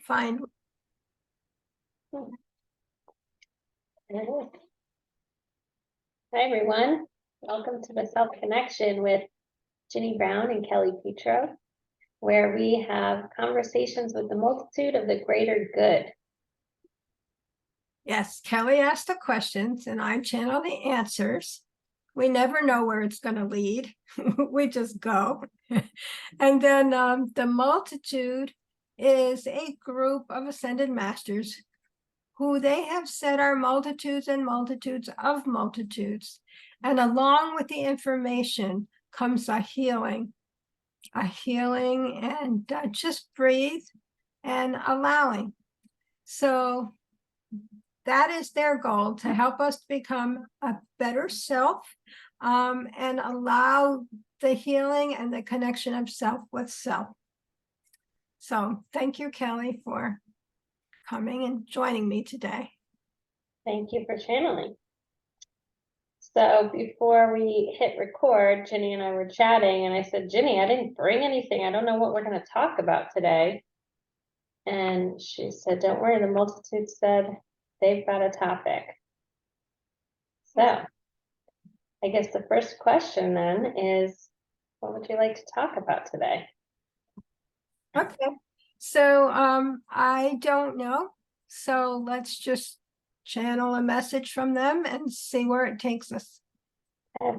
find. Hi, everyone. Welcome to the Self Connection with Ginny Brown and Kelly Pietro, where we have conversations with the multitude of the greater good. Yes, Kelly asked the questions and I channel the answers. We never know where it's going to lead. We just go. And then the multitude is a group of ascended masters who they have said are multitudes and multitudes of multitudes. And along with the information comes a healing and just breathe and allowing. So that is their goal, to help us become a better self and allow the healing and the connection of self with self. So thank you, Kelly, for coming and joining me today. Thank you for channeling. So before we hit record, Ginny and I were chatting, and I said, Ginny, I didn't bring anything. I don't know what we're going to talk about today. And she said, don't worry, the multitude said they've got a topic. So I guess the first question then is, what would you like to talk about today? Okay, so I don't know. So let's just channel a message from them and see where it takes us. Okay.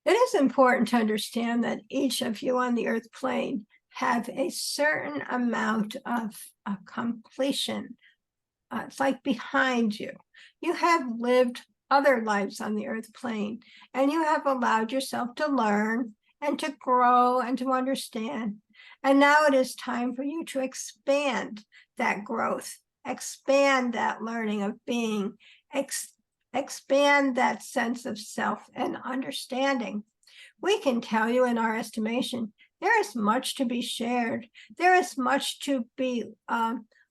It is important to understand that each of you on the earth plane have a certain amount of completion. It's like behind you. You have lived other lives on the earth plane, and you have allowed yourself to learn and to grow and to understand. And now it is time for you to expand that growth, expand that learning of being, expand that sense of self and understanding. We can tell you, in our estimation, there is much to be shared. There is much to be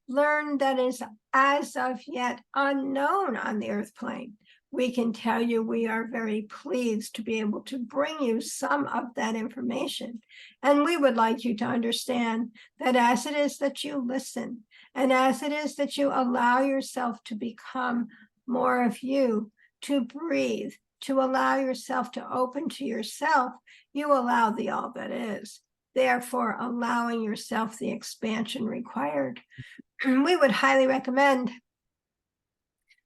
learned that is as of yet unknown on the earth plane. We can tell you we are very pleased to be able to bring you some of that information. And we would like you to understand that as it is that you listen, and as it is that you allow yourself to become more of you, to breathe, to allow yourself to open to yourself, you allow the all that is, therefore allowing yourself the expansion required. We would highly recommend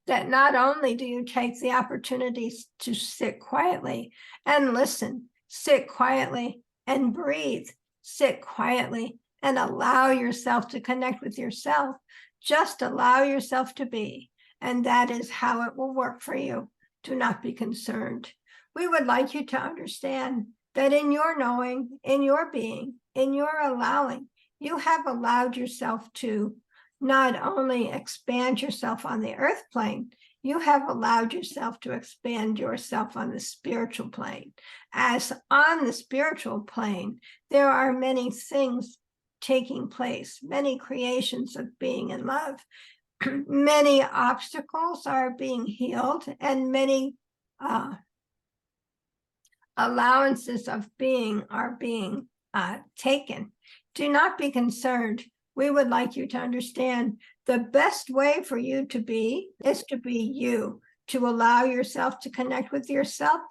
that not only do you take the opportunities to sit quietly and listen, sit quietly and breathe, sit quietly and allow yourself to connect with yourself. Just allow yourself to be, and that is how it will work for you. Do not be concerned. We would like you to understand that in your knowing, in your being, in your allowing, you have allowed yourself to not only expand yourself on the earth plane, you have allowed yourself to expand yourself on the spiritual plane. As on the spiritual plane, there are many things taking place, many creations of being in love. Many obstacles are being healed, and many allowances of being are being taken. Do not be concerned. We would like you to understand the best way for you to be is to be you, to allow yourself to connect with yourself,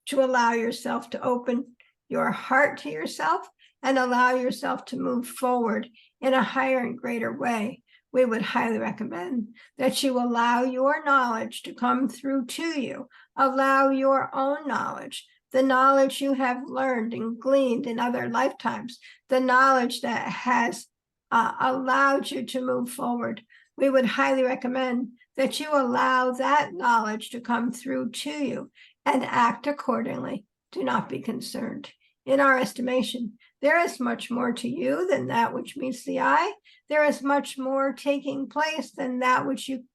to allow yourself to open your heart to yourself, and allow yourself to move forward in a higher and greater way. We would highly recommend that you allow your knowledge to come through to you. Allow your own knowledge, the knowledge you have learned and gleaned in other lifetimes, the knowledge that has allowed you to move forward. We would highly recommend that you allow that knowledge to come through to you and act accordingly. Do not be concerned. In our estimation, there is much more to you than that which meets the eye. There is much more taking place than that which you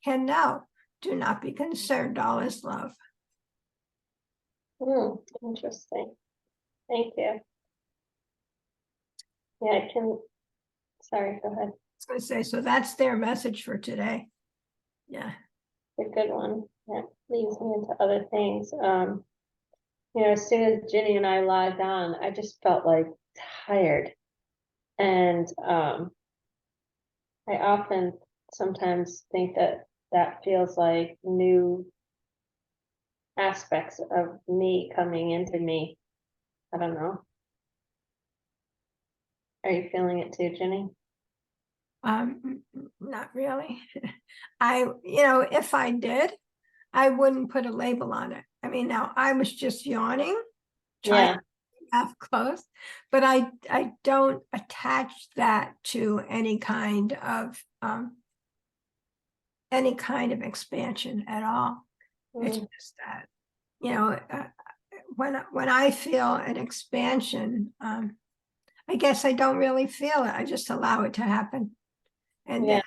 can know. Do not be concerned. All is love. Interesting. Thank you. Yeah, I can. Sorry, go ahead. I was going to say, so that's their message for today. Yeah. It's a good one. Yeah, leads me into other things. As soon as Ginny and I logged on, I just felt like tired. And I often sometimes think that that feels like new aspects of me coming into me. I don't know. Are you feeling it too, Ginny? Not really. If I did, I wouldn't put a label on it. I mean, now I was just yawning, trying Yeah, to half closed, but I don't attach that to any kind of expansion at all. It's mm, just that, when I feel an expansion, I guess I don't really feel it. I just allow it to happen. And yeah,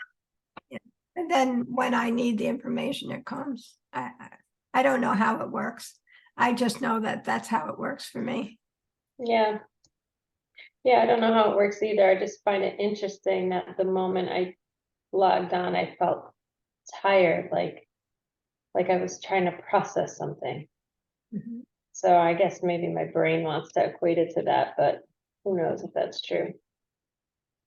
then, and then when I need the information, it comes. I don't know how it works. I just know that that's how it works for me. yeah. Yeah, I don't know how it works either. I just find it interesting that the moment I logged on, I felt tired, like I was trying to process something. Mhm. So I guess maybe my brain wants to equate it to that, but who knows if that's true.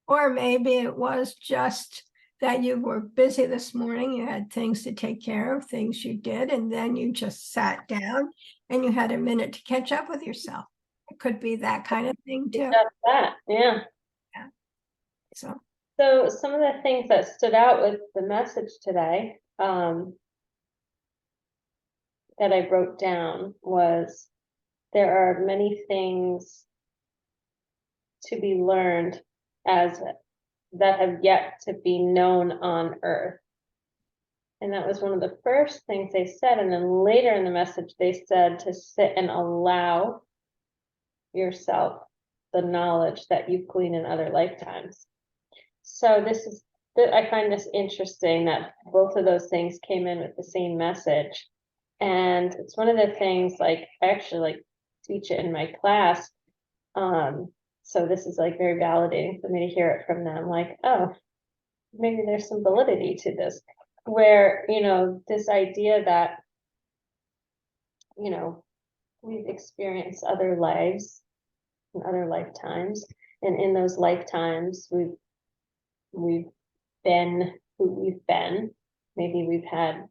Or maybe it was just that you were busy this morning, you had things to take care of, things you did, and then you just sat down and you had a minute to catch up with yourself. It could be that kind of thing It's too. just that, yeah. Yeah. So, So some of the things that stood out with the message today, that I wrote down was there are many things to be learned as that have yet to be known on Earth. And that was one of the first things they said. And then later in the message, they said to sit and allow yourself the knowledge that you've gleaned in other lifetimes. So I find this interesting that both of those things came in with the same message. And it's one of the things, like, I actually like teach it in my class. So this is like very validating for me to hear it from them, like, oh, maybe there's some validity to this, where, this idea that, we've experienced other lives and other lifetimes, and in those lifetimes we've been who we've been. Maybe we've had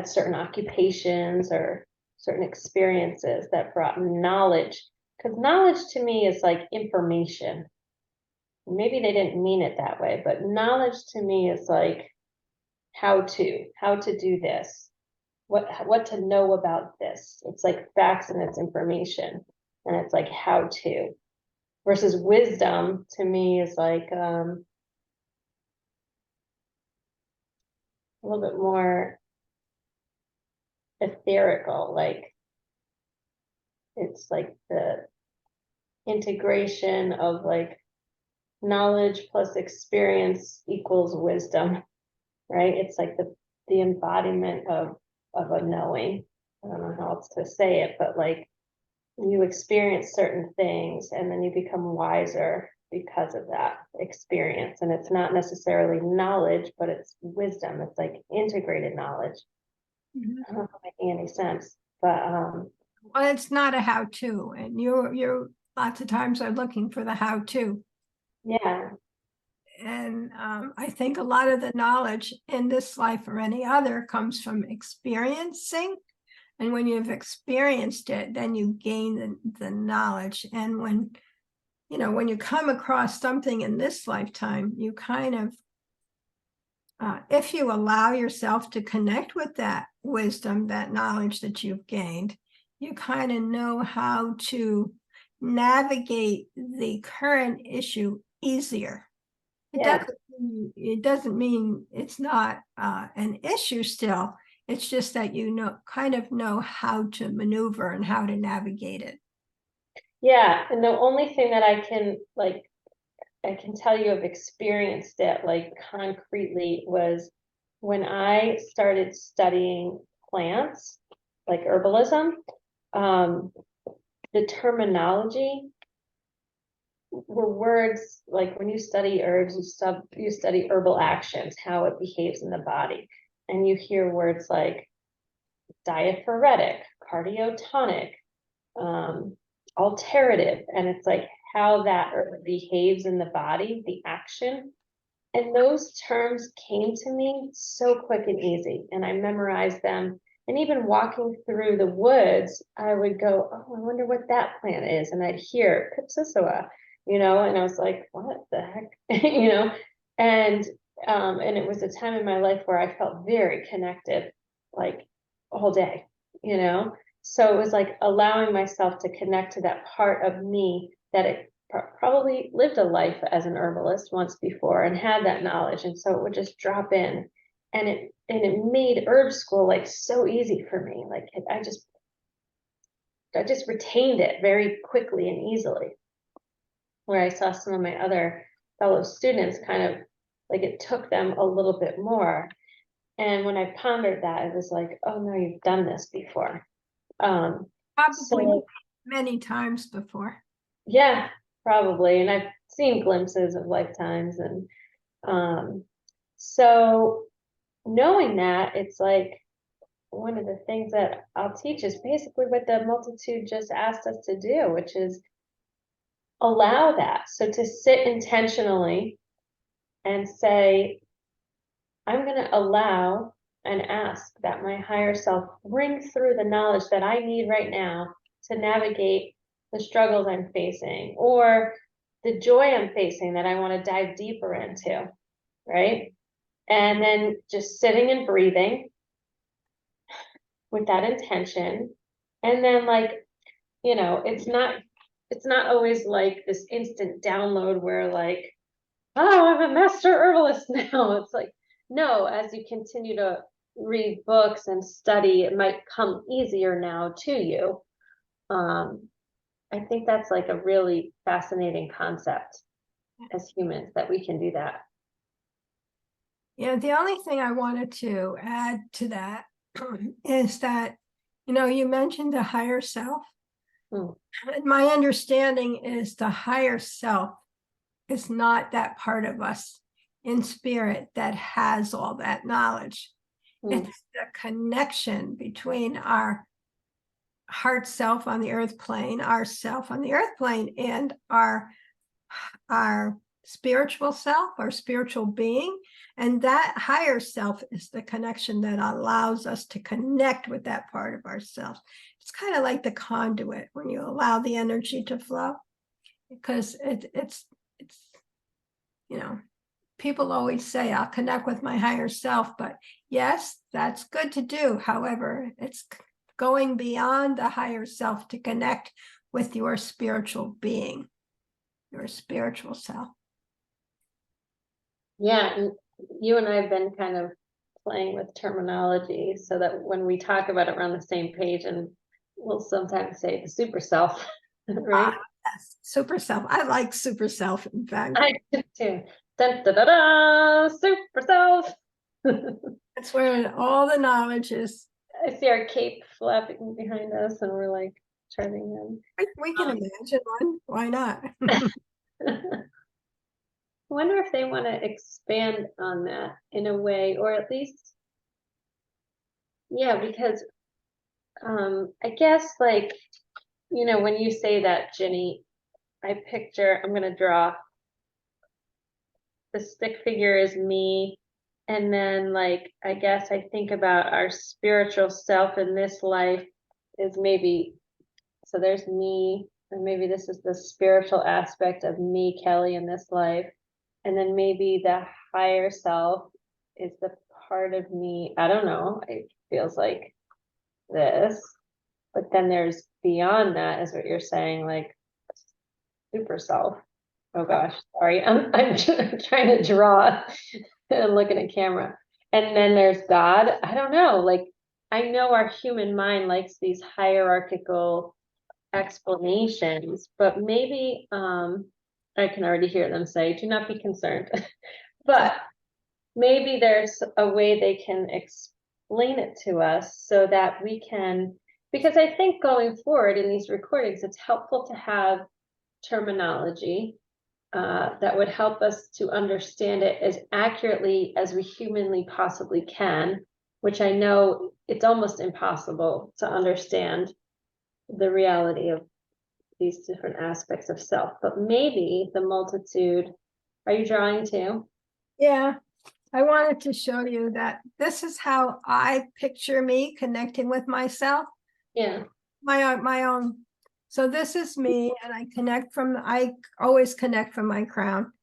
certain occupations or certain experiences that brought knowledge, because knowledge to me is like information. Maybe they didn't mean it that way, but knowledge to me is like how to do this, what to know about this. It's like facts and it's information, and it's like how to, versus wisdom to me is like a little bit more etherical, like it's like the integration of like knowledge plus experience equals wisdom, right? It's like the embodiment of a knowing. I don't know how else to say it, but like you experience certain things and then you become wiser because of that experience. And it's not necessarily knowledge, but it's wisdom. It's like integrated knowledge. mhm. I don't know if I'm making any sense, but Well, it's not a how-to, and you're lots of times are looking for the how-to. yeah, And I think a lot of the knowledge in this life or any other comes from experiencing. And when you've experienced it, then you gain the knowledge. And when you come across something in this lifetime, you kind of, if you allow yourself to connect with that wisdom, that knowledge that you've gained, you kind of know how to navigate the current issue easier. It yeah. doesn't mean it's not an issue still. It's just that kind of know how to maneuver and how to navigate it. Yeah, and the only thing that I can tell you have experienced it like concretely was when I started studying plants, like herbalism, um, the terminology were words like when you study herbs, you study herbal actions, how it behaves in the body, and you hear words like diaphoretic, cardiotonic, um, alterative, and it's like how that herb behaves in the body, the action. And those terms came to me so quick and easy, and I memorized them. And even walking through the woods, I would go, oh, I wonder what that plant is. And I'd hear Pipsissewa, and I was like, what the heck, and it was a time in my life where I felt very connected, like all day, So it was like allowing myself to connect to that part of me that it probably lived a life as an herbalist once before and had that knowledge. And so it would just drop in, and it made herb school like so easy for me. Like I just retained it very quickly and easily. Where I saw some of my other fellow students kind of like it took them a little bit more. And when I pondered that, it was like, oh no, you've done this before. Probably So many times before. yeah, probably. And I've seen glimpses of lifetimes. And so knowing that, it's like one of the things that I'll teach is basically what the multitude just asked us to do, which is allow that. So to sit intentionally and say, I'm going to allow and ask that my higher self bring through the knowledge that I need right now to navigate the struggles I'm facing or the joy I'm facing that I want to dive deeper into, right? And then just sitting and breathing with that intention. And then it's not always like this instant download where like, oh, I'm a master herbalist now. It's like, no, as you continue to read books and study, it might come easier now to you. I think that's like a really fascinating concept as humans that we can do that. Yeah, the only thing I wanted to add to that is that, you mentioned the higher self. Hmm. And my understanding is the higher self is not that part of us in spirit that has all that knowledge. It's the connection between our heart self on the earth plane, our self on the earth plane, and our spiritual self, our spiritual being. And that higher self is the connection that allows us to connect with that part of ourselves. It's kind of like the conduit when you allow the energy to flow, because it's people always say, I'll connect with my higher self, but yes, that's good to do. However, it's going beyond the higher self to connect with your spiritual being, your spiritual self. Yeah, and you and I have been kind of playing with terminology so that when we talk about it, we're on the same page, and we'll sometimes say the super self, right? Yes, super self. I like super self, in fact. I do too. Dun, da, da, da, super self. That's where all the knowledge is. I see our cape flapping behind us, and we're like charting them. We can imagine one. Why not? I wonder if they want to expand on that in a way, or at least, yeah, because I guess like, when you say that, Ginny, I'm gonna draw the stick figure is me. And then like, I guess I think about our spiritual self in this life is maybe, so there's me, and maybe this is the spiritual aspect of me, Kelly, in this life. And then maybe the higher self is the part of me, I don't know, it feels like this. But then there's beyond that, is what you're saying, like super self. Oh gosh, sorry. I'm trying to draw and look at a camera. And then there's God. I don't know. Like, I know our human mind likes these hierarchical explanations, but maybe I can already hear them say, do not be concerned. But maybe there's a way they can explain it to us so that we can, because I think going forward in these recordings, it's helpful to have terminology that would help us to understand it as accurately as we humanly possibly can, which I know it's almost impossible to understand the reality of these different aspects of self, but maybe the multitude, are you drawing too? Yeah, I wanted to show you that this is how I picture me connecting with myself, Yeah. my own. So this is me, and I always connect from my crown.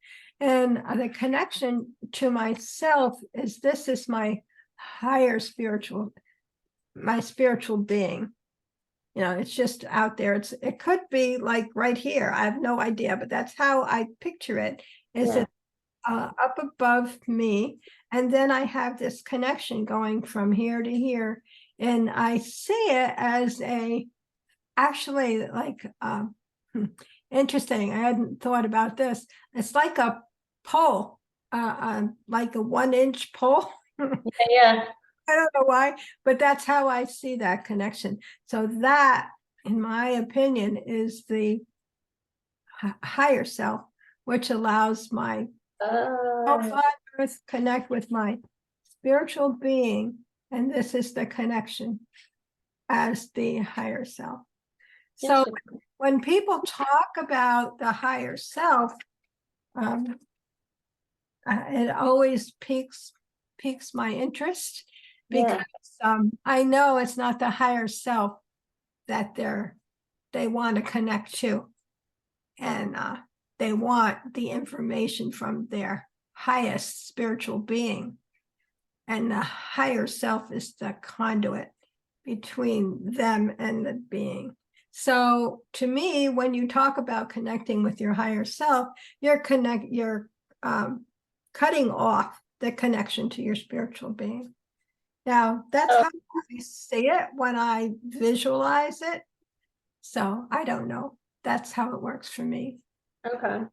And the connection to myself is this is my higher my spiritual being. You know, it's just out there. It could be like right here. I have no idea, but that's how I picture it. Is Yeah. it up above me, and then I have this connection going from here to here, and I see it as actually like interesting. I hadn't thought about this. It's like a pole, like a 1-inch pole. Yeah. I don't know why, but that's how I see that connection. So that, in my opinion, is the higher self, which allows my Oh, earth connect with my spiritual being, and this is the connection as the higher self. So interesting. when people talk about the higher self, it always piques my interest, because Yeah. I know it's not the higher self that they want to connect to, and they want the information from their highest spiritual being, and the higher self is the conduit between them and the being. So to me, when you talk about connecting with your higher self, you're cutting off the connection to your spiritual being. Now, that's Oh, how I see it when I visualize it. So I don't know. That's how it works for me. okay.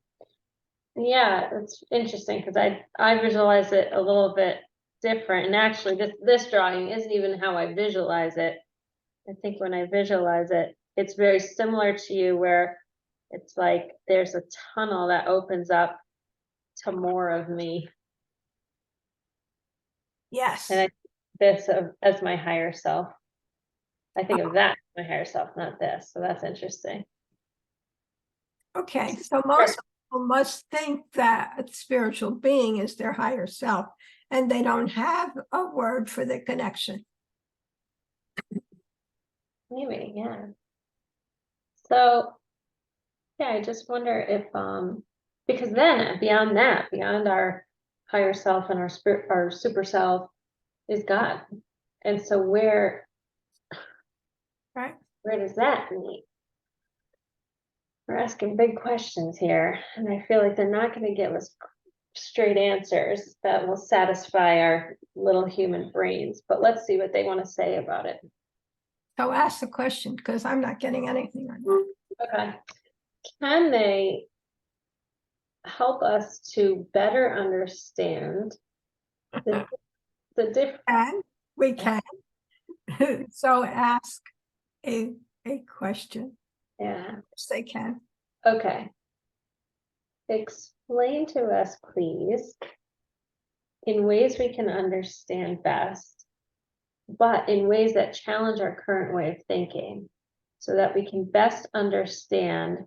Yeah, it's interesting because I visualize it a little bit different. And actually this drawing isn't even how I visualize it. I think when I visualize it, it's very similar to you, where it's like there's a tunnel that opens up to more of me. Yes. And I this as my higher self. I think of that as my higher self, not this. So that's interesting. Okay. So Sure. most people must think that a spiritual being is their higher self, and they don't have a word for the connection. Maybe, yeah. So yeah, I just wonder if because then beyond that, beyond our higher self and our spirit, our super self is God. And so Right. where does that meet? We're asking big questions here, and I feel like they're not going to give us straight answers that will satisfy our little human brains. But let's see what they want to say about it. So ask the question, because I'm not getting anything on that. Okay. Can they help us to better understand the the difference? And we can. So ask a question. Yeah. Yes, they can. Okay. Explain to us, please, in ways we can understand best, but in ways that challenge our current way of thinking, so that we can best understand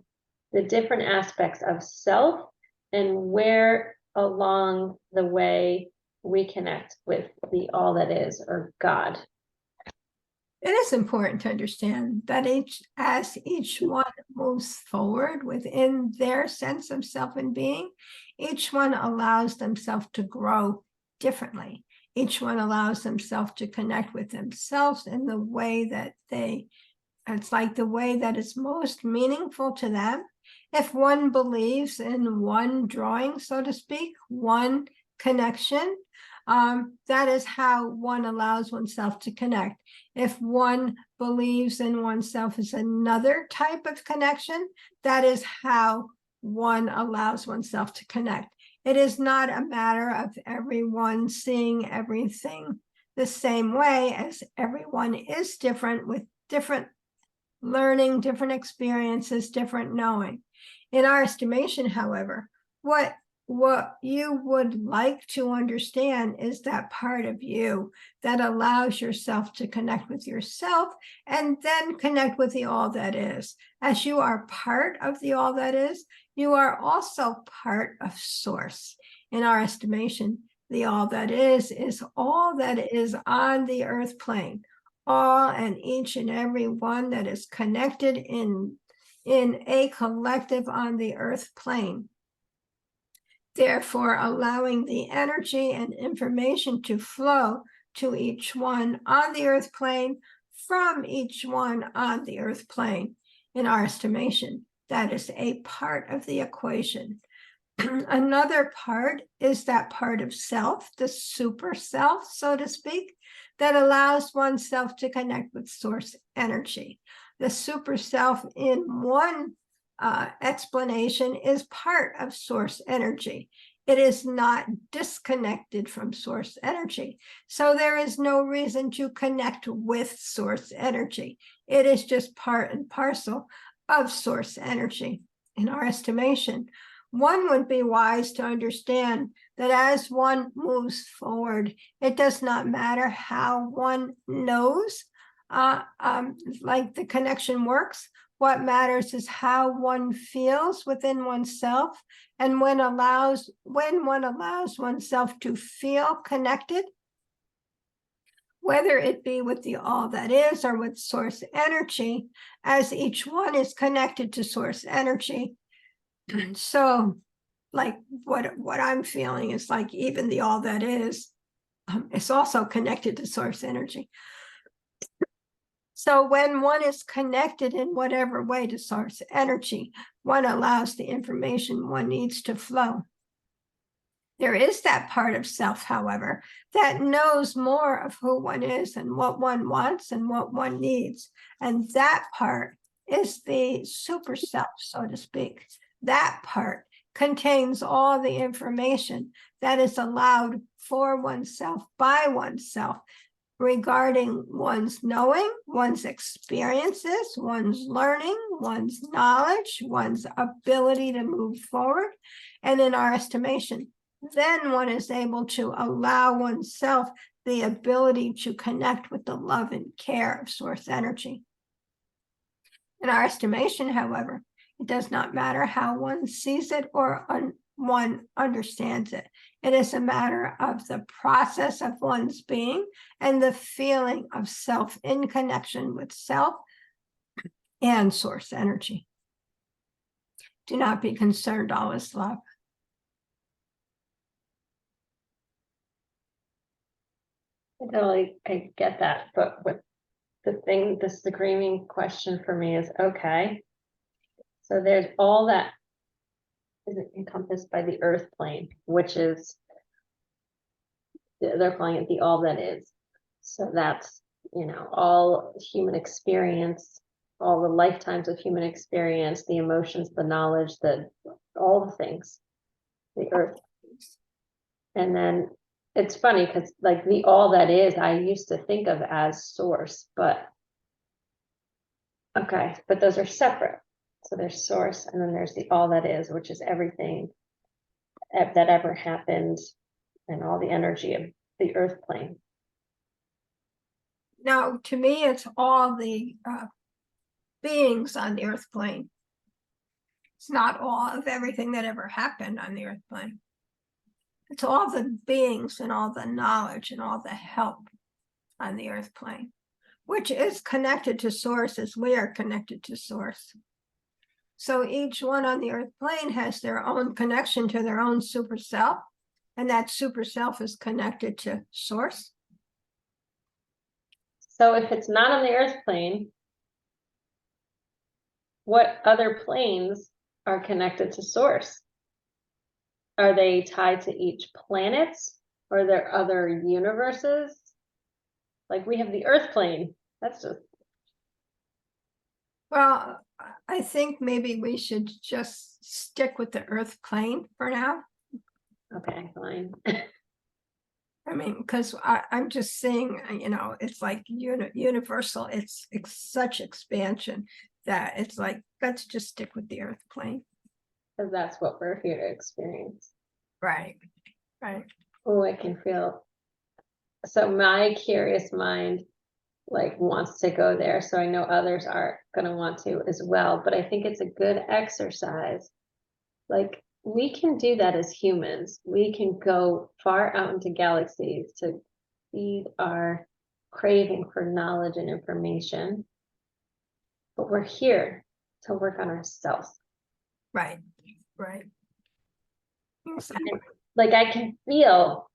the different aspects of self and where along the way we connect with the all that is, or God. It is important to understand that as each one moves forward within their sense of self and being, each one allows themselves to grow differently. Each one allows themselves to connect with themselves in the way that it's like the way that is most meaningful to them. If one believes in one drawing, so to speak, one connection, that is how one allows oneself to connect. If one believes in oneself as another type of connection, that is how one allows oneself to connect. It is not a matter of everyone seeing everything the same way, as everyone is different with different learning, different experiences, different knowing. In our estimation, however, what what you would like to understand is that part of you that allows yourself to connect with yourself and then connect with the all that is. As you are part of the all that is, you are also part of source. In our estimation, the all that is all that is on the earth plane. All and each and every one that is connected in a collective on the earth plane. Therefore, allowing the energy and information to flow to each one on the earth plane from each one on the earth plane. In our estimation, that is a part of the equation. Another part is that part of self, the super self, so to speak, that allows oneself to connect with source energy. The super self, in one explanation, is part of source energy. It is not disconnected from source energy. So there is no reason to connect with source energy. It is just part and parcel of source energy. In our estimation, one would be wise to understand that as one moves forward, it does not matter how one knows like the connection works. What matters is how one feels within oneself, and when one allows oneself to feel connected, whether it be with the all that is or with source energy, as each one is connected to source energy. So, like what I'm feeling is like even the all that is also connected to source energy. So when one is connected in whatever way to source energy, one allows the information one needs to flow. There is that part of self, however, that knows more of who one is and what one wants and what one needs. And that part is the super self, so to speak. That part contains all the information that is allowed for oneself by oneself regarding one's knowing, one's experiences, one's learning, one's knowledge, one's ability to move forward. And in our estimation, then one is able to allow oneself the ability to connect with the love and care of source energy. In our estimation, however, it does not matter how one sees it or one understands it. It is a matter of the process of one's being and the feeling of self in connection with self and source energy. Do not be concerned, all is love. I get that, but what the screaming question for me is, okay, so there's all that is encompassed by the earth plane, which is, they're calling it the all that is. So that's, all human experience, all the lifetimes of human experience, the emotions, the knowledge, all the things, the earth. And then it's funny because like the all that is, I used to think of as source, but okay, but those are separate. So there's source and then there's the all that is, which is everything that ever happened and all the energy of the earth plane. Now, to me, it's all the beings on the earth plane. It's not all of everything that ever happened on the earth plane. It's all the beings and all the knowledge and all the help on the earth plane, which is connected to source as we are connected to source. So each one on the earth plane has their own connection to their own super self, and that super self is connected to source. So if it's not on the earth plane, what other planes are connected to source? Are they tied to each planet? Are there other universes? Like we have the earth plane. That's just. Well, I think maybe we should just stick with the earth plane for now. Okay, fine. I mean, because I'm just seeing, it's like universal. It's such expansion that it's like, let's just stick with the earth plane. Because that's what we're here to experience. Right, right. Oh, I can feel. So my curious mind like wants to go there. So I know others are going to want to as well. But I think it's a good exercise. Like we can do that as humans. We can go far out into galaxies to feed our craving for knowledge and information. But we're here to work on ourselves. Right, right. Exactly. Like I can feel,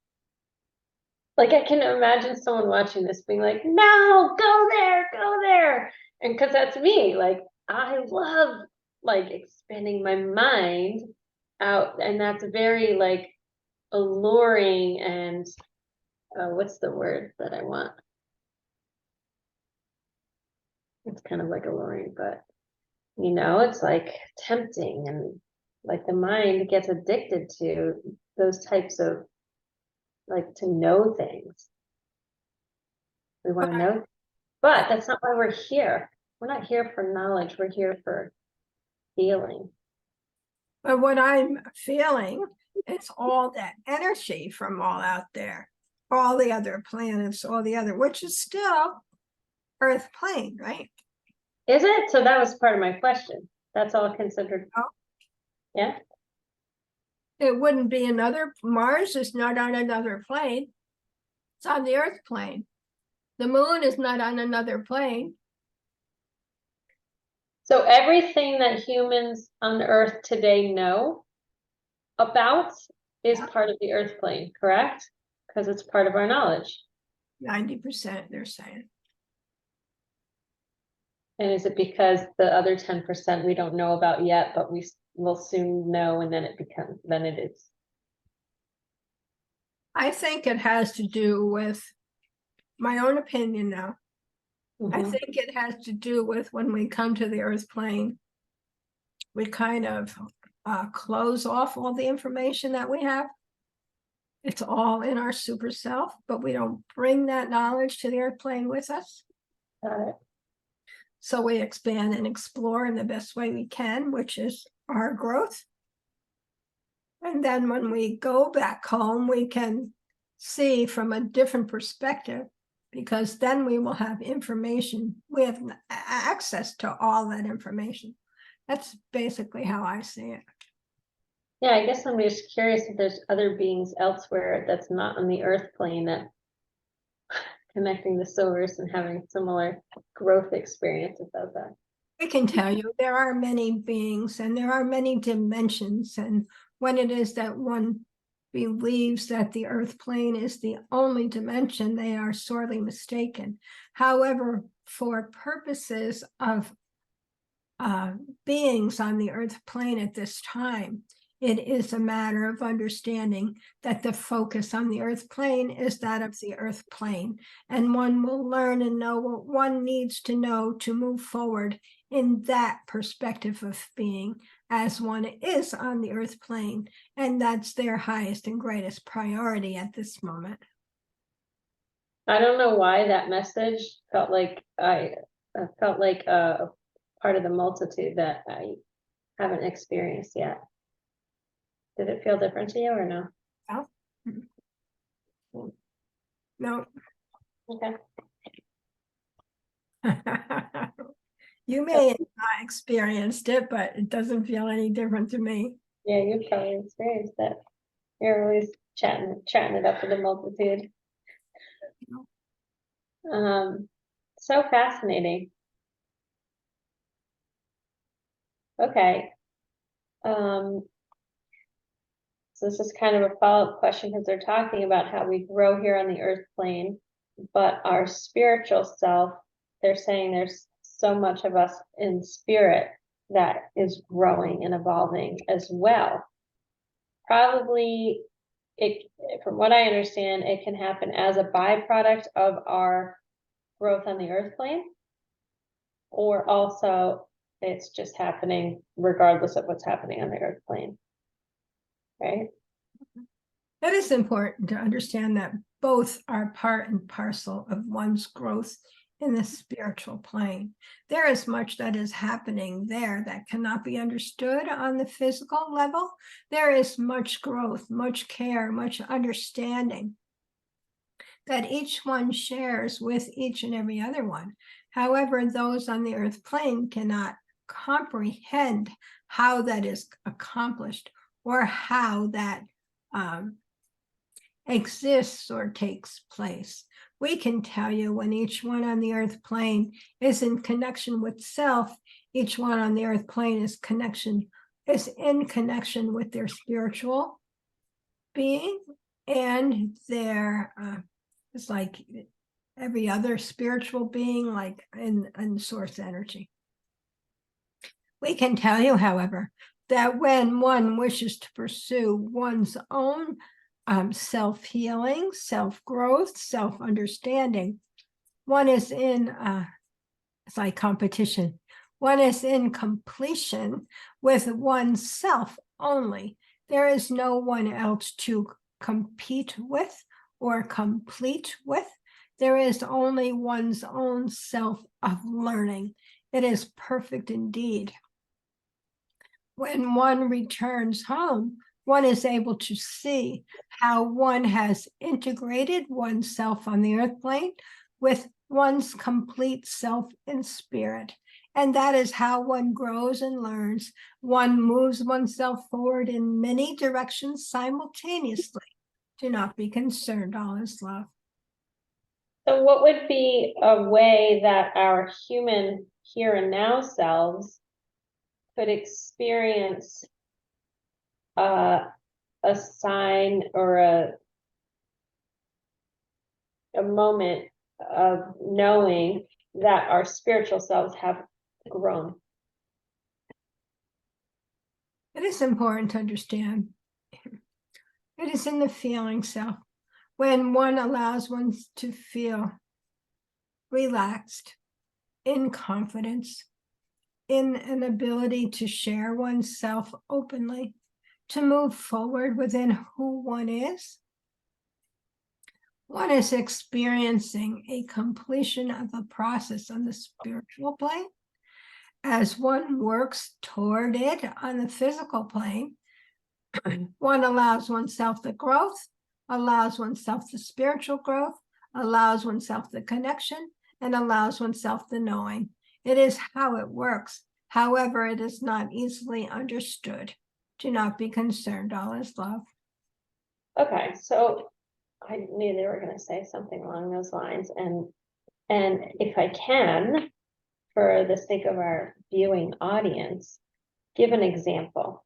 like I can imagine someone watching this being like, no, go there. And because that's me, like I love like expanding my mind out, and that's very like alluring and what's the word that I want? It's kind of like alluring, but it's like tempting, and like the mind gets addicted to those types of like to know things. We want to know, but that's not why we're here. We're not here for knowledge. We're here for healing. But what I'm feeling is all that energy from all out there, all the other planets, all the other, which is still Earth plane, right? Is it? So that was part of my question. That's all considered. Oh. Yeah. It wouldn't be another, Mars is not on another plane. It's on the Earth plane. The moon is not on another plane. So everything that humans on Earth today know about is part of the Earth plane, correct? Because it's part of our knowledge. 90%, they're saying. And is it because the other 10% we don't know about yet, but we will soon know, and then it is? I think it has to do with my own opinion now. I Mhm. think it has to do with when we come to the Earth plane, we kind of close off all the information that we have. It's all in our super self, but we don't bring that knowledge to the Earth plane with us. Got it. So we expand and explore in the best way we can, which is our growth. And then when we go back home, we can see from a different perspective, because then we will have information. We have access to all that information. That's basically how I see it. Yeah, I guess I'm just curious if there's other beings elsewhere that's not on the Earth plane that connecting the silvers and having similar growth experiences of that. I can tell you there are many beings and there are many dimensions. And when it is that one believes that the Earth plane is the only dimension, they are sorely mistaken. However, for purposes of beings on the Earth plane at this time, it is a matter of understanding that the focus on the Earth plane is that of the Earth plane, and one will learn and know what one needs to know to move forward in that perspective of being as one is on the Earth plane, and that's their highest and greatest priority at this moment. I don't know why that message felt like I felt like a part of the multitude that I haven't experienced yet. Did it feel different to you or no? Oh. No. Okay. You may have not experienced it, but it doesn't feel any different to me. Yeah, you've probably experienced it. You're always chatting it up with the multitude. So fascinating. Okay. So this is kind of a follow-up question because they're talking about how we grow here on the earth plane, but our spiritual self, they're saying there's so much of us in spirit that is growing and evolving as well. Probably from what I understand, it can happen as a byproduct of our growth on the earth plane, or also it's just happening regardless of what's happening on the earth plane, right? It is important to understand that both are part and parcel of one's growth in the spiritual plane. There is much that is happening there that cannot be understood on the physical level. There is much growth, much care, much understanding that each one shares with each and every other one. However, those on the earth plane cannot comprehend how that is accomplished or how that exists or takes place. We can tell you when each one on the earth plane is in connection with self, each one on the earth plane is in connection with their spiritual being and their it's like every other spiritual being, like in source energy. We can tell you, however, that when one wishes to pursue one's own self-healing, self-growth, self-understanding, one is in, it's like competition. One is in completion with oneself only. There is no one else to compete with or complete with. There is only one's own self of learning. It is perfect indeed. When one returns home, one is able to see how one has integrated oneself on the earth plane with one's complete self in spirit. And that is how one grows and learns. One moves oneself forward in many directions simultaneously. Do not be concerned, all is love. So what would be a way that our human here and now selves could experience a sign or a moment of knowing that our spiritual selves have grown? It is important to understand. It is in the feeling self. When one allows one to feel relaxed, in confidence, in an ability to share oneself openly, to move forward within who one is experiencing a completion of a process on the spiritual plane. As one works toward it on the physical plane, one allows oneself the growth, allows oneself the spiritual growth, allows oneself the connection, and allows oneself the knowing. It is how it works. However, it is not easily understood. Do not be concerned, all is love. Okay, so I knew they were going to say something along those lines, and if I can, for the sake of our viewing audience, give an example.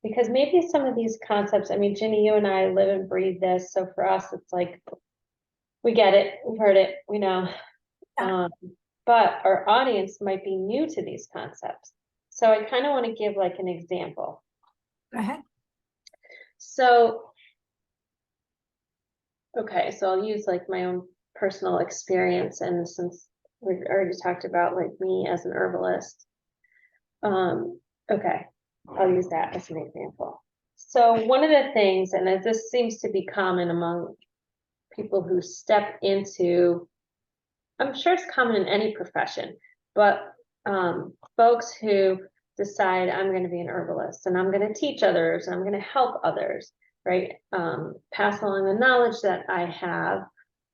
Because maybe some of these concepts, I mean, Ginny, you and I live and breathe this, so for us, it's like, we get it, we've heard it, we know. Yeah. But our audience might be new to these concepts. So I kind of want to give like an example. Go ahead. So, okay, so I'll use like my own personal experience, and since we've already talked about like me as an herbalist, okay, I'll use that as an example. So one of the things, and this seems to be common among people who step into, I'm sure it's common in any profession, but folks who decide I'm going to be an herbalist and I'm going to teach others, and I'm going to help others, right? Pass along the knowledge that I have,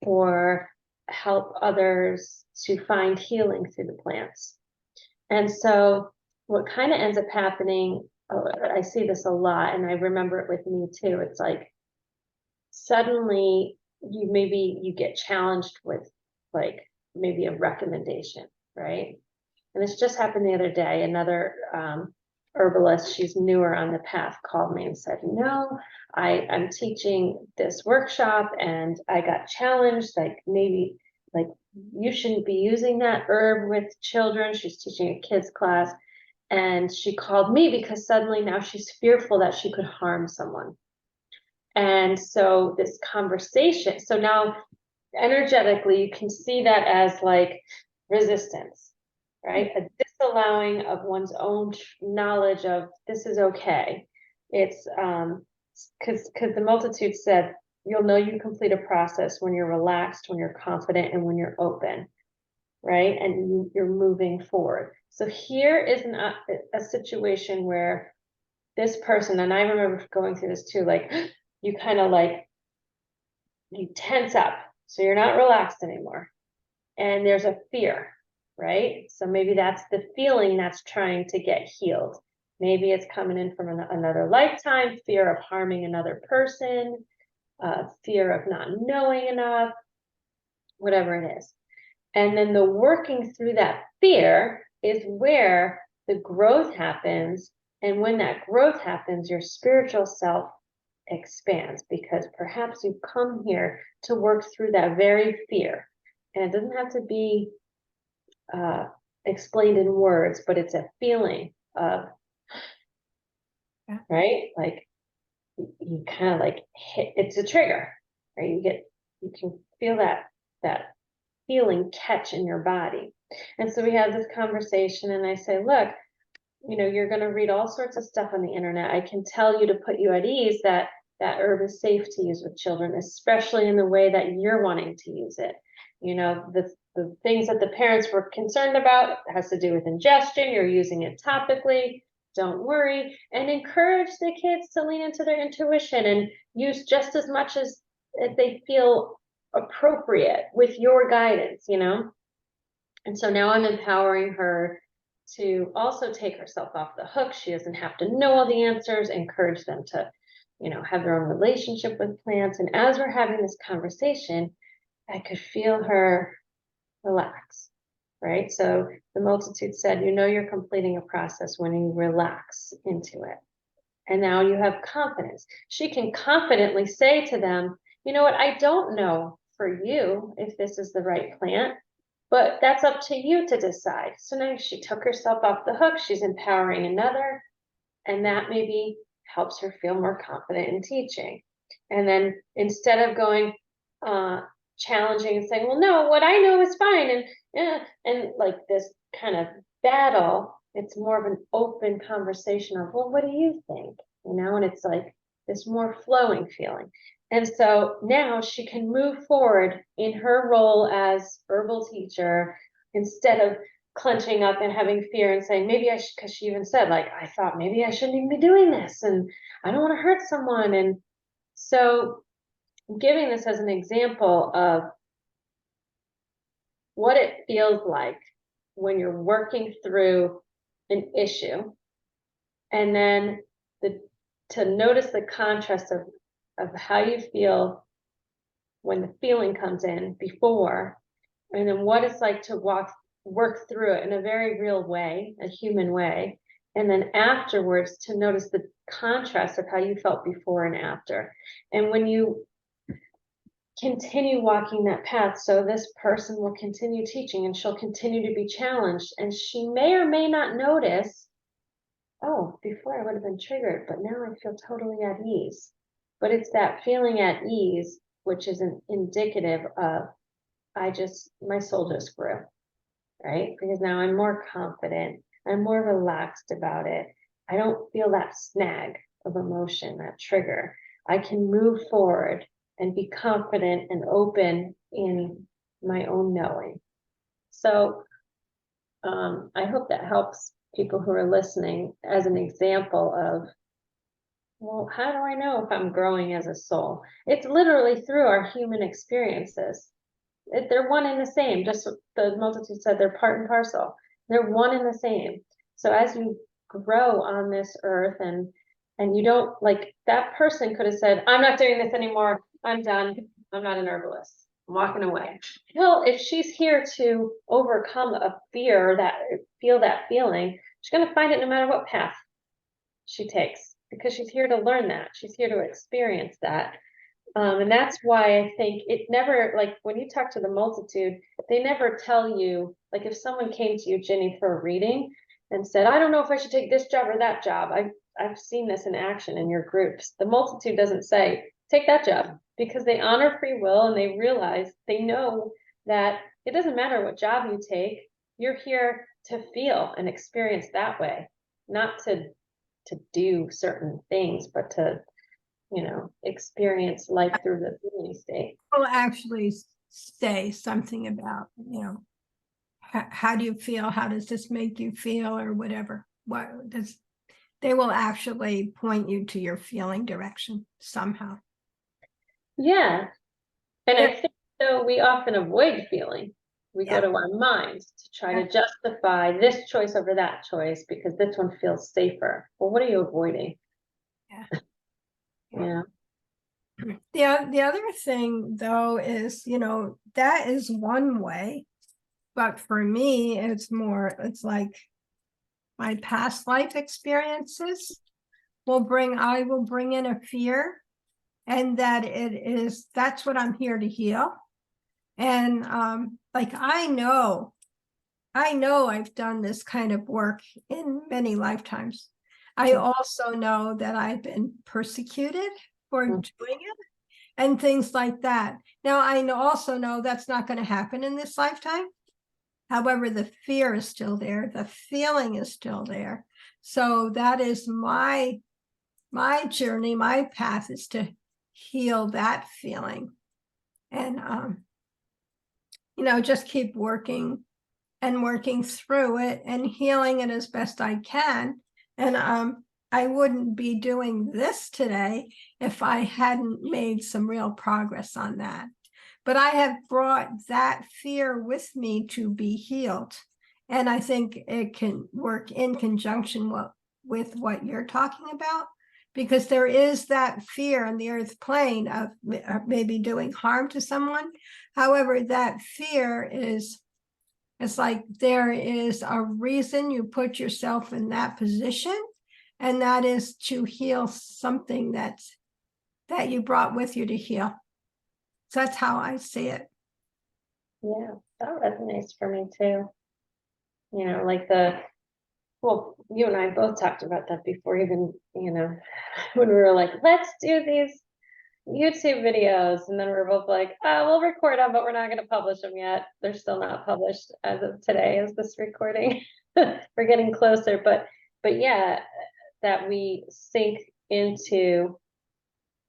or help others to find healing through the plants. And so what kind of ends up happening, I see this a lot, and I remember it with me too. It's like suddenly you get challenged with like maybe a recommendation, right? And this just happened the other day. Another herbalist, she's newer on the path, called me and said, no, I'm teaching this workshop and I got challenged, like maybe like you shouldn't be using that herb with children. She's teaching a kids class, and she called me because suddenly now she's fearful that she could harm someone. And so this conversation, so now energetically you can see that as like resistance, right? A disallowing of one's own knowledge of this is okay. It's because the multitude said, you'll know you complete a process when you're relaxed, when you're confident, and when you're open. right? And you're moving forward. So here is a situation where this person, and I remember going through this too, like you kind of like, you tense up. So you're not relaxed anymore. And there's a fear, right? So maybe that's the feeling that's trying to get healed. Maybe it's coming in from another lifetime, fear of harming another person, fear of not knowing enough, whatever it is. And then the working through that fear is where the growth happens. And when that growth happens, your spiritual self expands, because perhaps you've come here to work through that very fear. And it doesn't have to be explained in words, but it's a feeling of, right? Like you kind of like hit, it's a trigger, right? You can feel that feeling catch in your body. And so we had this conversation and I say, look, you're going to read all sorts of stuff on the internet. I can tell you to put you at ease that herb is safe to use with children, especially in the way that you're wanting to use it. The things that the parents were concerned about has to do with ingestion. You're using it topically. Don't worry, and encourage the kids to lean into their intuition and use just as much as they feel appropriate with your guidance, And so now I'm empowering her to also take herself off the hook. She doesn't have to know all the answers, encourage them to, have their own relationship with plants. And as we're having this conversation, I could feel her relax, right? So the multitude said, you're completing a process when you relax into it. And now you have confidence. She can confidently say to them, you know what, I don't know for you if this is the right plant, but that's up to you to decide. So now she took herself off the hook. She's empowering another, and that maybe helps her feel more confident in teaching. And then instead of going challenging and saying, well, no, what I know is fine, and like this kind of battle, it's more of an open conversation of, well, what do you think? And it's like this more flowing feeling. And so now she can move forward in her role as herbal teacher instead of clenching up and having fear and saying, maybe I should, because she even said, like, I thought maybe I shouldn't even be doing this and I don't want to hurt someone. And so I'm giving this as an example of what it feels like when you're working through an issue, and then to notice the contrast of how you feel when the feeling comes in before, and then what it's like to work through it in a very real way, a human way, and then afterwards to notice the contrast of how you felt before and after. And when you continue walking that path, so this person will continue teaching and she'll continue to be challenged, and she may or may not notice, oh, before I would have been triggered, but now I feel totally at ease. But it's that feeling at ease, which is an indicative of, my soul just grew, right? Because now I'm more confident, I'm more relaxed about it. I don't feel that snag of emotion, that trigger. I can move forward and be confident and open in my own knowing. So I hope that helps people who are listening as an example of, well, how do I know if I'm growing as a soul? It's literally through our human experiences. They're one and the same. Just the multitude said, they're part and parcel. They're one and the same. So as you grow on this earth, and you don't, like, that person could have said, I'm not doing this anymore. I'm done. I'm not an herbalist. I'm walking away. Well, if she's here to overcome a fear, feel that feeling, she's going to find it no matter what path she takes, because she's here to learn that. She's here to experience that. And that's why I think it never, like when you talk to the multitude, they never tell you, like if someone came to you, Ginny, for a reading and said, I don't know if I should take this job or that job. I've seen this in action in your groups. The multitude doesn't say, take that job, because they honor free will and they know that it doesn't matter what job you take. You're here to feel and experience that way, not to do certain things, but to experience life through the feeling state. Will actually say something about, how do you feel? How does this make you feel, or whatever? What does they will actually point you to your feeling direction somehow. Yeah. And Yeah. I think so we often avoid feeling. We go Yeah. to our minds to try Yeah. to justify this choice over that choice because this one feels safer. Well, what are you avoiding? Yeah. Yeah. The other thing though is, that is one way, but for me, it's like my past life experiences I will bring in a fear, and that's what I'm here to heal. And like I know I've done this kind of work in many lifetimes. I also know that I've been persecuted for Mm. doing it and things like that. Now, also know that's not going to happen in this lifetime. However, the fear is still there. The feeling is still there. So that is my journey, my path is to heal that feeling. And, just keep working and working through it and healing it as best I can. And I wouldn't be doing this today if I hadn't made some real progress on that. But I have brought that fear with me to be healed. And I think it can work in conjunction with what you're talking about, because there is that fear on the earth plane of maybe doing harm to someone. However, that fear it's like there is a reason you put yourself in that position, and that is to heal something that you brought with you to heal. So that's how I see it. Yeah. That resonates for me too. Like well, you and I both talked about that before, even, when we were like, let's do these YouTube videos. And then we're both like, oh, we'll record them, but we're not going to publish them yet. They're still not published as of today, as this recording. We're getting closer, but yeah, that we sink into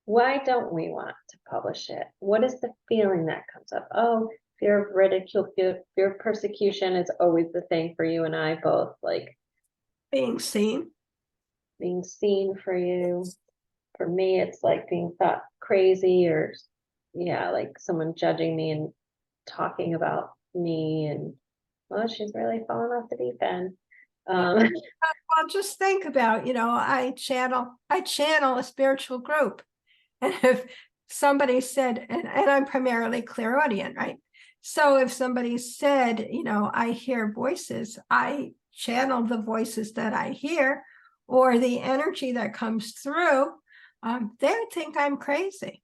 why don't we want to publish it? What is the feeling that comes up? Oh, fear of ridicule, fear of persecution is always the thing for you and I both, like Being seen. being seen for you. For me, it's like being thought crazy or, yeah, like someone judging me and talking about me and, oh, she's really falling off the deep end. Well, just think about, I channel a spiritual group. And if somebody said, and I'm primarily clairaudient, right? So if somebody said, I hear voices, I channel the voices that I hear, or the energy that comes through, they would think I'm crazy.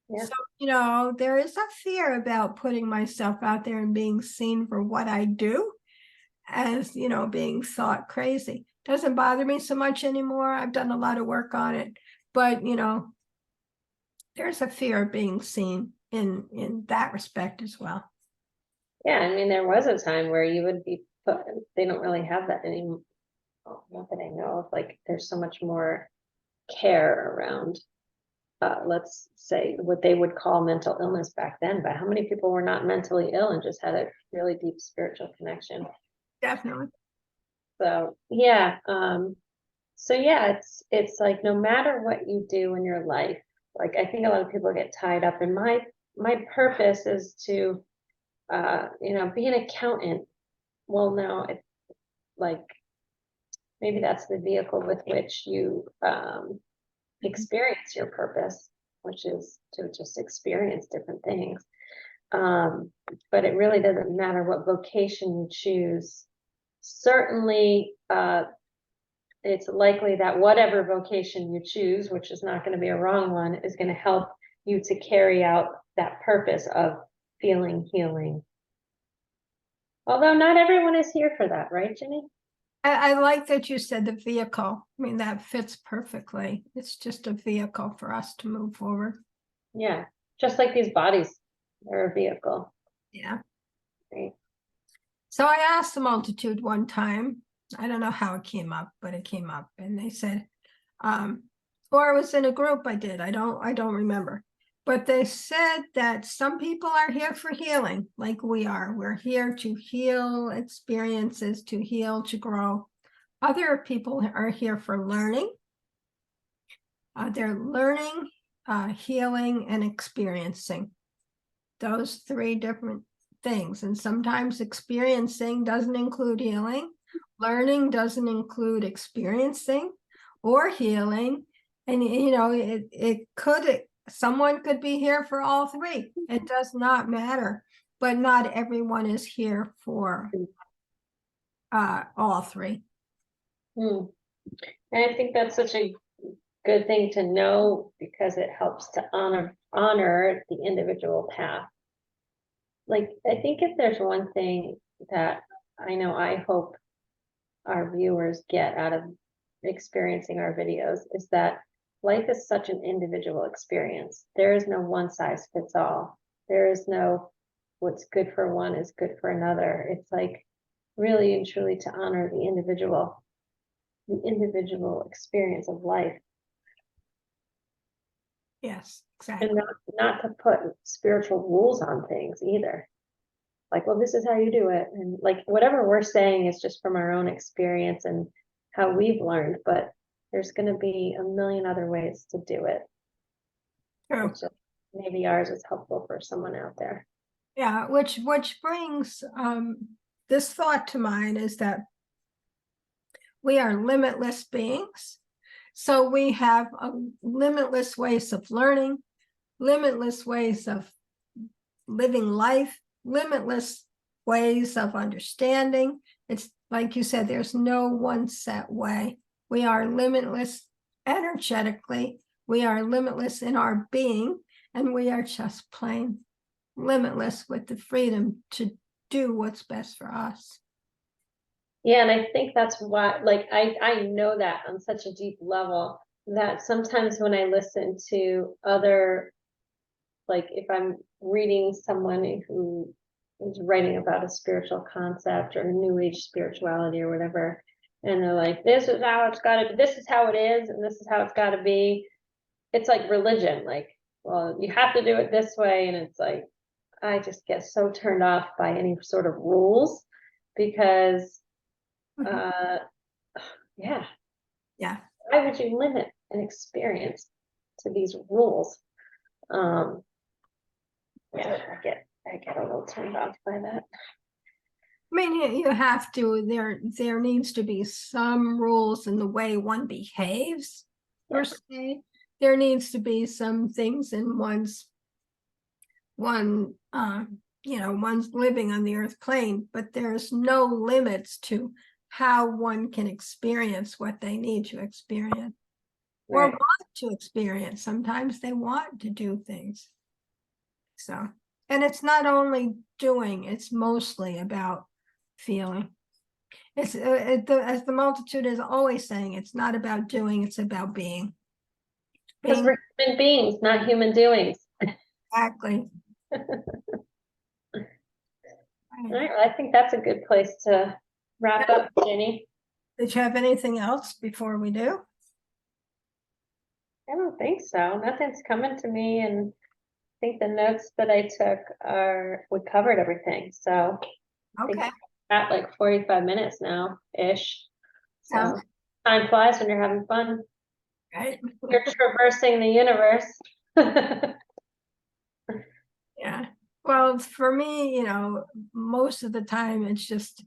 Yeah. So, there is a fear about putting myself out there and being seen for what I do as, being thought crazy. Doesn't bother me so much anymore. I've done a lot of work on it, but, there's a fear of being seen in that respect as well. Yeah, I mean, there was a time where you would be put, they don't really have that anymore. Not that I know of, like there's so much more care around, let's say what they would call mental illness back then, but how many people were not mentally ill and just had a really deep spiritual connection? Definitely. So yeah, so yeah, it's like no matter what you do in your life, like I think a lot of people get tied up in my purpose is to be an accountant. Well, no, it's like maybe that's the vehicle with which you experience your purpose, which is to just experience different things. But it really doesn't matter what vocation you choose. Certainly, it's likely that whatever vocation you choose, which is not going to be a wrong one, is going to help you to carry out that purpose of feeling healing. Although not everyone is here for that, right, Ginny? I like that you said the vehicle. I mean, that fits perfectly. It's just a vehicle for us to move forward. Yeah, just like these bodies, they're a vehicle. Yeah. Right? So I asked the multitude one time, I don't know how it came up, but it came up, and they said, or it was in a group I did. I don't remember. But they said that some people are here for healing, like we are. We're here to heal experiences, to heal, to grow. Other people are here for learning. They're learning, healing, and experiencing. Those three different things. And sometimes experiencing doesn't include healing. Learning doesn't include experiencing or healing. And, you know, someone could be here for all three. It does not matter, but not everyone is here for all three. And I think that's such a good thing to know, because it helps to honor the individual path. Like, I think if there's one thing that I hope our viewers get out of experiencing our videos, is that life is such an individual experience. There is no one size fits all. There is no what's good for one is good for another. It's like really and truly to honor the individual experience of life. Yes, exactly. And not to put spiritual rules on things either. Like, well, this is how you do it. And like, whatever we're saying is just from our own experience and how we've learned, but there's going to be a million other ways to do it. True. Just, maybe ours is helpful for someone out there. Yeah, which brings this thought to mind, is that we are limitless beings. So we have limitless ways of learning, limitless ways of living life, limitless ways of understanding. It's like you said, there's no one set way. We are limitless energetically. We are limitless in our being, and we are just plain limitless with the freedom to do what's best for us. Yeah, and I think that's why, like, I know that on such a deep level, that sometimes when I listen to other, like if I'm reading someone who is writing about a spiritual concept or new age spirituality or whatever, and they're like, this is how it's got to be, this is how it is, and this is how it's got to be. It's like religion, like, well, you have to do it this way. And it's like, I just get so turned off by any sort of rules, because yeah, why would you limit an experience to these rules? Yeah, I get a little turned off by that. I mean, you have to, there needs to be some rules in the way one behaves, per se. There needs to be some things in one's living on the earth plane, but there's no limits to how one can experience what they need to experience or want to experience. Sometimes they want to do things. So, and it's not only doing, it's mostly about feeling. It's as the multitude is always saying, it's not about doing, it's about being. Because we're human beings, not human doings. Exactly. All right, well, I think that's a good place to wrap up, Ginny. Did you have anything else before we do? I don't think so. Nothing's coming to me, and I think the notes that I took we covered everything. So Okay. at like 45 minutes now ish. So time flies when you're having fun. Right. You're traversing the universe. Yeah. Well, for me, most of the time it's just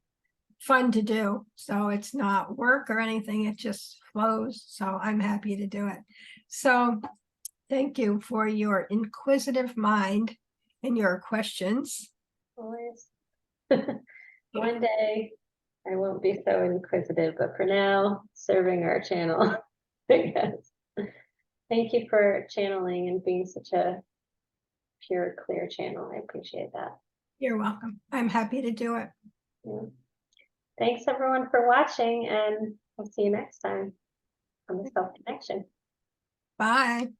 fun to do. So it's not work or anything. It just flows. So I'm happy to do it. So thank you for your inquisitive mind and your questions. Always. One day I won't be so inquisitive, but for now, serving our channel, I guess. Thank you for channeling and being such a pure, clear channel. I appreciate that. You're welcome. I'm happy to do it. Yeah. Thanks everyone for watching, and we'll see you next time on the Self Connection. Bye.